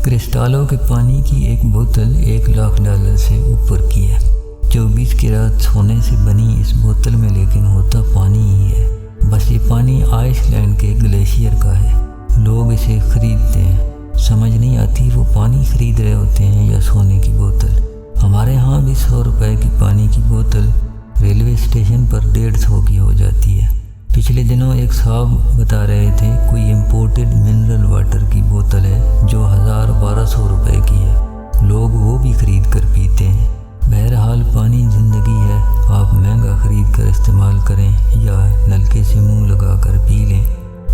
کرسٹالوں کے پانی کی ایک بوتل $1,00,000 سے اوپر کی ہے۔ 24 کیرات سونے سے بنی اس بوتل میں لیکن ہوتا پانی ہی ہے۔ بس یہ پانی آئس لینڈ کے گلیشیئر کا ہے۔ لوگ اسے خریدتے ہیں، سمجھ نہیں آتی وہ پانی خرید رہے ہوتے ہیں یا سونے کی بوتل۔ ہمارے ہاں بھی $100 کی پانی کی بوتل ریلوے اسٹیشن پر 150 کی ہو جاتی ہے۔ پچھلے دنوں ایک صاحب بتا رہے تھے کوئی امپورٹڈ منرل واٹر کی بوتل ہے جو $1,000-1,200 کی ہے، لوگ وہ بھی خرید کر پیتے ہیں۔ بہرحال پانی زندگی ہے، آپ مہنگا خرید کر استعمال کریں یا نلکے سے منہ لگا کر پی لیں۔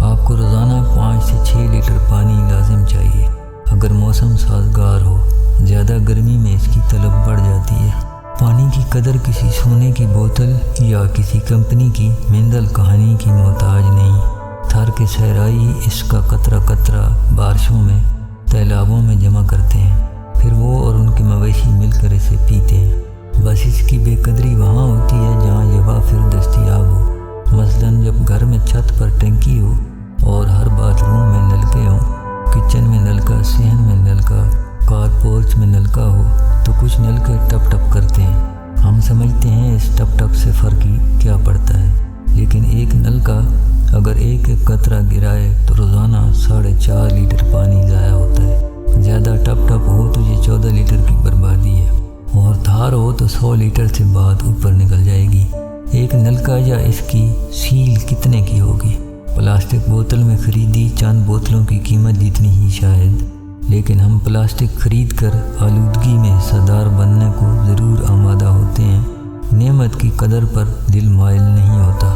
آپ کو روزانہ 5 سے 6 لیٹر پانی لازم چاہیے اگر موسم سازگار ہو۔ زیادہ گرمی میں اس کی طلب بڑھ جاتی ہے۔ پانی کی قدر کسی سونے کی بوتل یا کسی کمپنی کی منرل کہانی کی محتاج نہیں۔ تھر کے صحرائی اس کا قطرہ قطرہ بارشوں میں تیلابوں میں جمع کرتے ہیں، پھر وہ اور ان کے مویشی مل کر اسے پیتے ہیں۔ بس اس کی بے قدری وہاں ہوتی ہے جہاں یہ وافر دستیاب ہو۔ مثلاً جب گھر میں چھت پر ٹینکی ہو اور ہر باتھ روم میں نلکے ہوں، کچن میں نلکا، صحن میں نلکا، کار پورچ میں نلکا ہو، تو کچھ نلکے ٹپ ٹپ کرتے ہیں۔ ہم سمجھتے ہیں اس ٹپ ٹپ سے فرق ہی کیا پڑتا ہے، لیکن ایک نلکا اگر ایک قطرہ گرائے تو روزانہ 4.5 لیٹر پانی ضائع ہوتا ہے۔ زیادہ ٹپ ٹپ ہو تو یہ 14 لیٹر کی بربادی ہے، اور دھار ہو تو 100 لیٹر سے بات اوپر نکل جائے گی۔ ایک نلکا یا اس کی سیل کتنے کی ہوگی؟ پلاسٹک بوتل میں خریدی چند بوتلوں کی قیمت جتنی ہی شاید، لیکن ہم پلاسٹک خرید کر آلودگی میں حصہ دار بننے کو ضرور آمادہ ہوتے ہیں۔ نعمت کی قدر پر دل مائل نہیں ہوتا۔